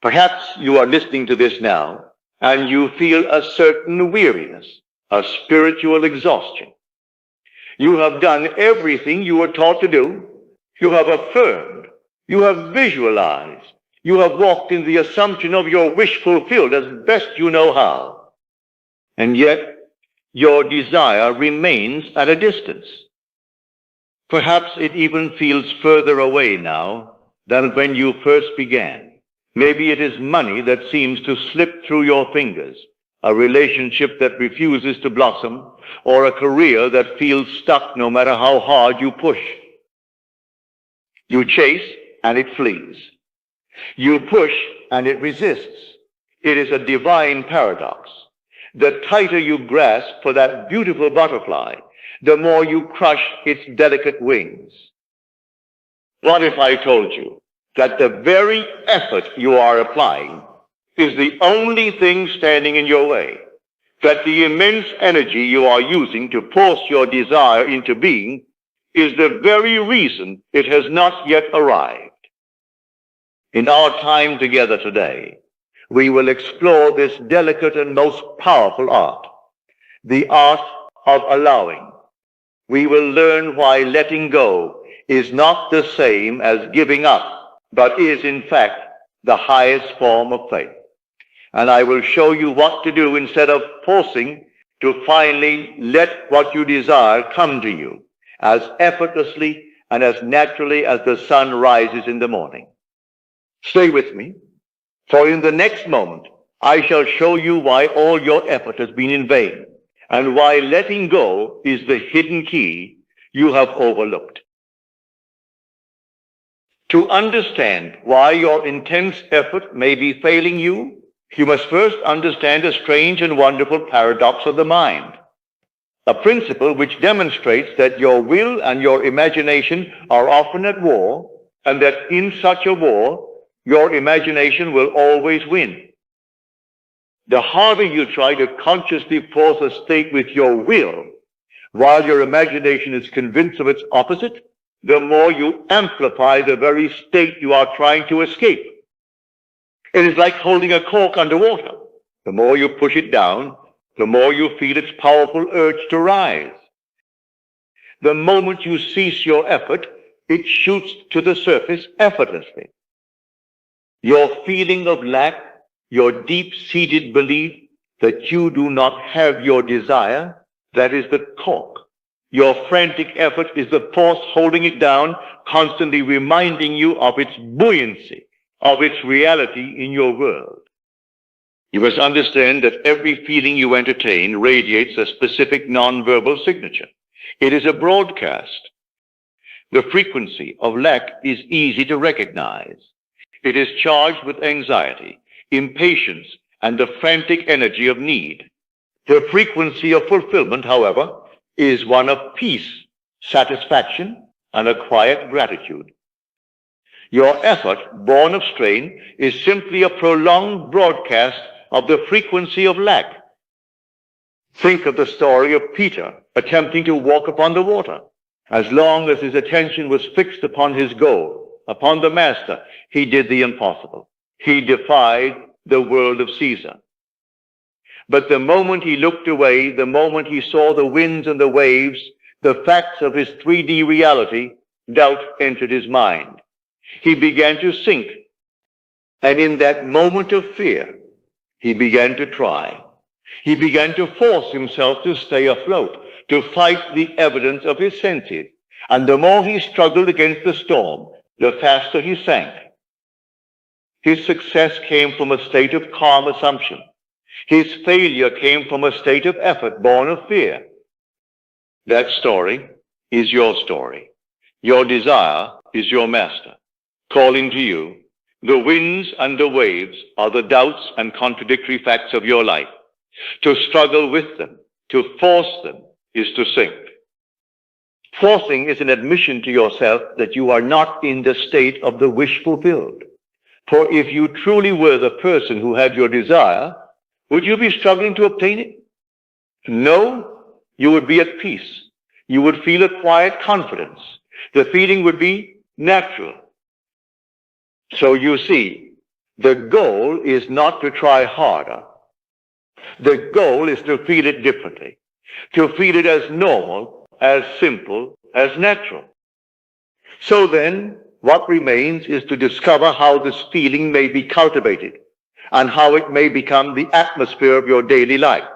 Perhaps you are listening to this now and you feel a certain weariness, a spiritual exhaustion. You have done everything you were taught to do. You have affirmed. You have visualized. You have walked in the assumption of your wish fulfilled as best you know how. And yet, your desire remains at a distance. Perhaps it even feels further away now than when you first began. Maybe it is money that seems to slip through your fingers, a relationship that refuses to blossom, or a career that feels stuck no matter how hard you push. You chase and it flees. You push and it resists. It is a divine paradox. The tighter you grasp for that beautiful butterfly, the more you crush its delicate wings. What if I told you that the very effort you are applying is the only thing standing in your way, that the immense energy you are using to force your desire into being is the very reason it has not yet arrived? In our time together today, we will explore this delicate and most powerful art, the art of allowing. We will learn why letting go is not the same as giving up, but is in fact the highest form of faith. And I will show you what to do instead of forcing to finally let what you desire come to you as effortlessly and as naturally as the sun rises in the morning. Stay with me, for in the next moment I shall show you why all your effort has been in vain, and why letting go is the hidden key you have overlooked. To understand why your intense effort may be failing you, you must first understand a strange and wonderful paradox of the mind, a principle which demonstrates that your will and your imagination are often at war, and that in such a war, your imagination will always win. The harder you try to consciously force a state with your will, while your imagination is convinced of its opposite, the more you amplify the very state you are trying to escape. It is like holding a cork underwater. The more you push it down, the more you feel its powerful urge to rise. The moment you cease your effort, it shoots to the surface effortlessly. Your feeling of lack, your deep-seated belief that you do not have your desire, that is the cork. Your frantic effort is the force holding it down, constantly reminding you of its buoyancy, of its reality in your world. You must understand that every feeling you entertain radiates a specific nonverbal signature. It is a broadcast. The frequency of lack is easy to recognize. It is charged with anxiety, impatience, and the frantic energy of need. The frequency of fulfillment, however, is one of peace, satisfaction, and a quiet gratitude. Your effort, born of strain, is simply a prolonged broadcast of the frequency of lack. Think of the story of Peter attempting to walk upon the water. As long as his attention was fixed upon his goal, upon the master, he did the impossible. He defied the world of Caesar. But the moment he looked away, the moment he saw the winds and the waves, the facts of his 3D reality, doubt entered his mind. He began to sink. And in that moment of fear, he began to try. He began to force himself to stay afloat, to fight the evidence of his senses. And the more he struggled against the storm, the faster he sank. His success came from a state of calm assumption. His failure came from a state of effort born of fear. That story is your story. Your desire is your master, calling to you. The winds and the waves are the doubts and contradictory facts of your life. To struggle with them, to force them, is to sink. Forcing is an admission to yourself that you are not in the state of the wish fulfilled. For if you truly were the person who had your desire, would you be struggling to obtain it? No, you would be at peace. You would feel a quiet confidence. The feeling would be natural. So you see, The goal is not to try harder. The goal is to feel it differently, to feel it as normal, as simple, as natural. So then, what remains is to discover how this feeling may be cultivated and how it may become the atmosphere of your daily life.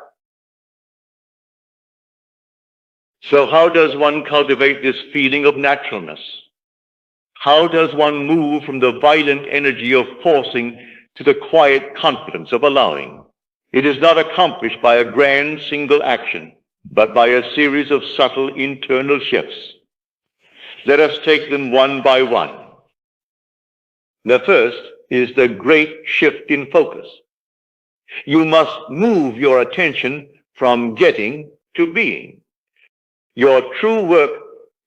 So how does one cultivate this feeling of naturalness? How does one move from the violent energy of forcing to the quiet confidence of allowing? It is not accomplished by a grand single action, but by a series of subtle internal shifts. Let us take them one by one. The first is the great shift in focus. You must move your attention from getting to being. Your true work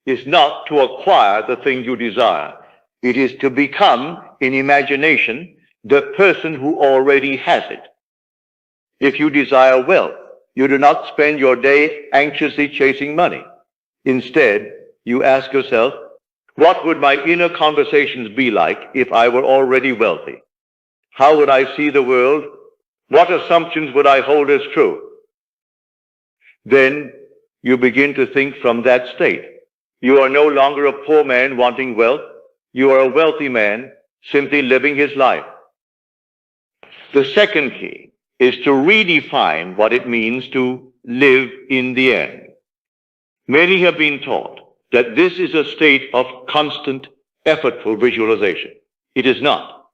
is not to acquire the thing you desire. It is to become, in imagination, the person who already has it. If you desire wealth, you do not spend your day anxiously chasing money. Instead, you ask yourself, what would my inner conversations be like if I were already wealthy? How would I see the world? What assumptions would I hold as true? Then you begin to think from that state. You are no longer a poor man wanting wealth. You are a wealthy man simply living his life. The second key is to redefine what it means to live in the end. Many have been taught that this is a state of constant, effortful visualization. It is not.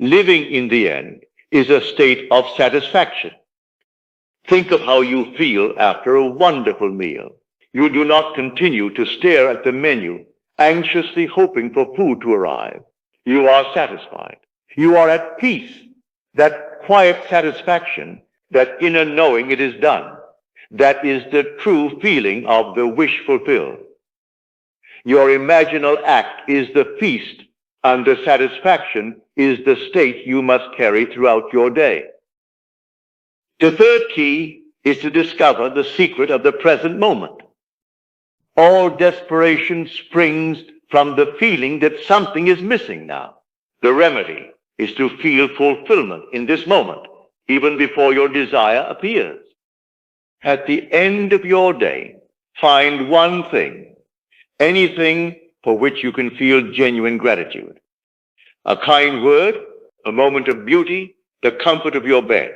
Living in the end is a state of satisfaction. Think of how you feel after a wonderful meal. You do not continue to stare at the menu, anxiously hoping for food to arrive. You are satisfied. You are at peace. That quiet satisfaction, that inner knowing it is done, that is the true feeling of the wish fulfilled. Your imaginal act is the feast, and the satisfaction is the state you must carry throughout your day. The third key is to discover the secret of the present moment. All desperation springs from the feeling that something is missing now. The remedy is to feel fulfillment in this moment, even before your desire appears. At the end of your day, find one thing, anything for which you can feel genuine gratitude. A kind word, a moment of beauty, the comfort of your bed.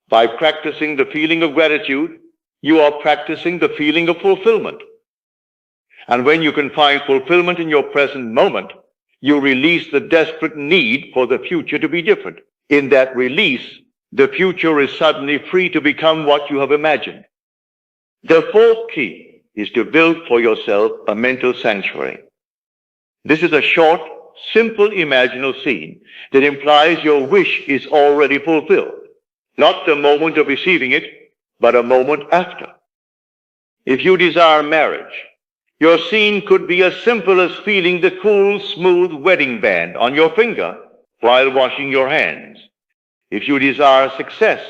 By practicing the feeling of gratitude, you are practicing the feeling of fulfillment. And when you can find fulfillment in your present moment, you release the desperate need for the future to be different. In that release, the future is suddenly free to become what you have imagined. The fourth key is to build for yourself a mental sanctuary. This is a short, simple imaginal scene that implies your wish is already fulfilled. Not the moment of receiving it, but a moment after. If you desire marriage, your scene could be as simple as feeling the cool, smooth wedding band on your finger while washing your hands. If you desire success,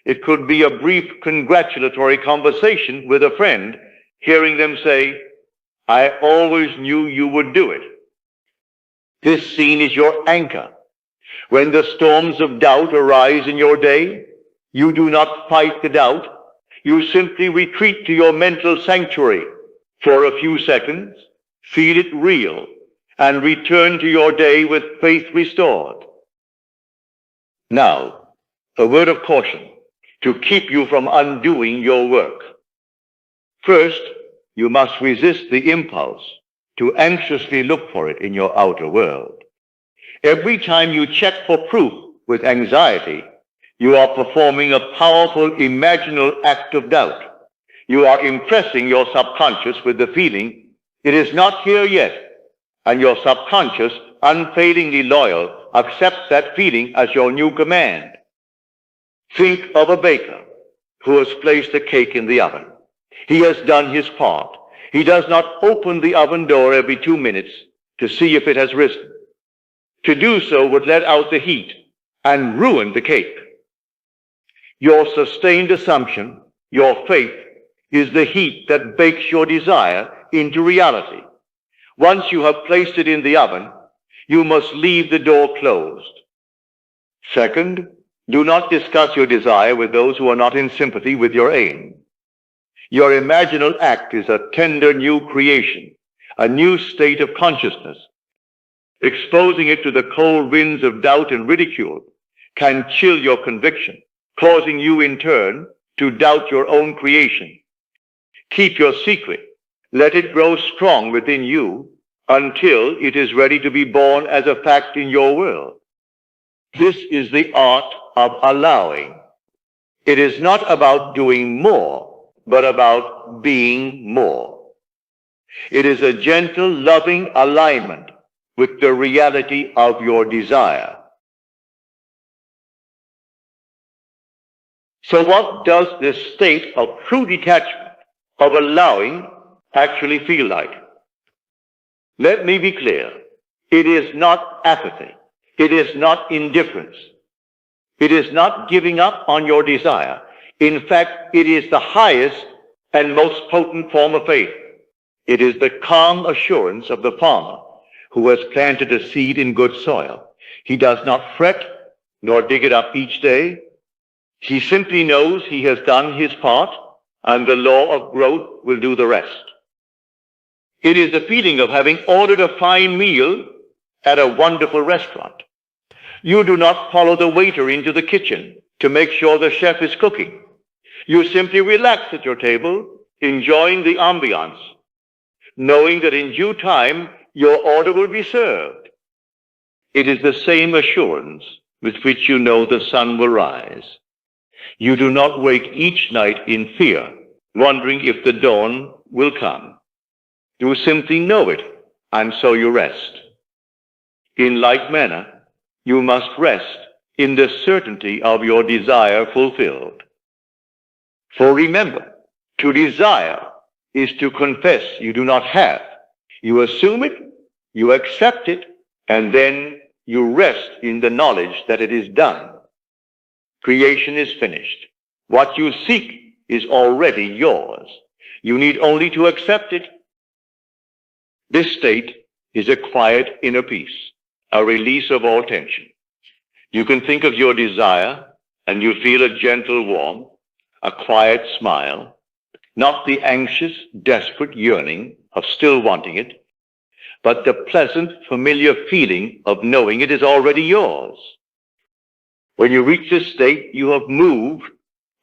it could be a brief congratulatory conversation with a friend, hearing them say, "I always knew you would do it." This scene is your anchor. When the storms of doubt arise in your day, you do not fight the doubt. You simply retreat to your mental sanctuary for a few seconds, feel it real, and return to your day with faith restored. Now, a word of caution to keep you from undoing your work. First, you must resist the impulse to anxiously look for it in your outer world. Every time you check for proof with anxiety, you are performing a powerful imaginal act of doubt. You are impressing your subconscious with the feeling, it is not here yet, and your subconscious, unfailingly loyal, accepts that feeling as your new command. Think of a baker who has placed a cake in the oven. He has done his part. He does not open the oven door every 2 minutes to see if it has risen. To do so would let out the heat and ruin the cake. Your sustained assumption, your faith, is the heat that bakes your desire into reality. Once you have placed it in the oven, you must leave the door closed. Second, do not discuss your desire with those who are not in sympathy with your aim. Your imaginal act is a tender new creation, a new state of consciousness. Exposing it to the cold winds of doubt and ridicule can chill your conviction, causing you in turn to doubt your own creation. Keep your secret. Let it grow strong within you until it is ready to be born as a fact in your world. This is the art of allowing. It is not about doing more, but about being more. It is a gentle, loving alignment with the reality of your desire. So what does this state of true detachment, of allowing, actually feel like? Let me be clear. It is not apathy. It is not indifference. It is not giving up on your desire. In fact, it is the highest and most potent form of faith. It is the calm assurance of the farmer who has planted a seed in good soil. He does not fret nor dig it up each day. He simply knows he has done his part, and the law of growth will do the rest. It is the feeling of having ordered a fine meal at a wonderful restaurant. You do not follow the waiter into the kitchen to make sure the chef is cooking. You simply relax at your table, enjoying the ambiance, knowing that in due time your order will be served. It is the same assurance with which you know the sun will rise. You do not wake each night in fear, wondering if the dawn will come. You simply know it, and so you rest. In like manner, you must rest in the certainty of your desire fulfilled. For remember, to desire is to confess you do not have. You assume it, you accept it, and then you rest in the knowledge that it is done. Creation is finished. What you seek is already yours. You need only to accept it. This state is a quiet inner peace, a release of all tension. You can think of your desire and you feel a gentle warmth, a quiet smile, not the anxious, desperate yearning of still wanting it, but the pleasant, familiar feeling of knowing it is already yours. When you reach this state, you have moved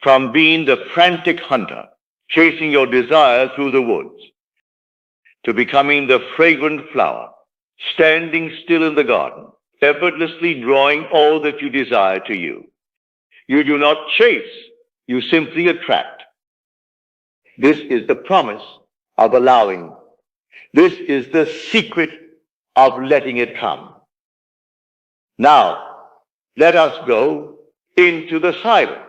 from being the frantic hunter, chasing your desire through the woods, to becoming the fragrant flower, standing still in the garden, effortlessly drawing all that you desire to you. You do not chase, you simply attract. This is the promise of allowing. This is the secret of letting it come. Now, let us go into the silence.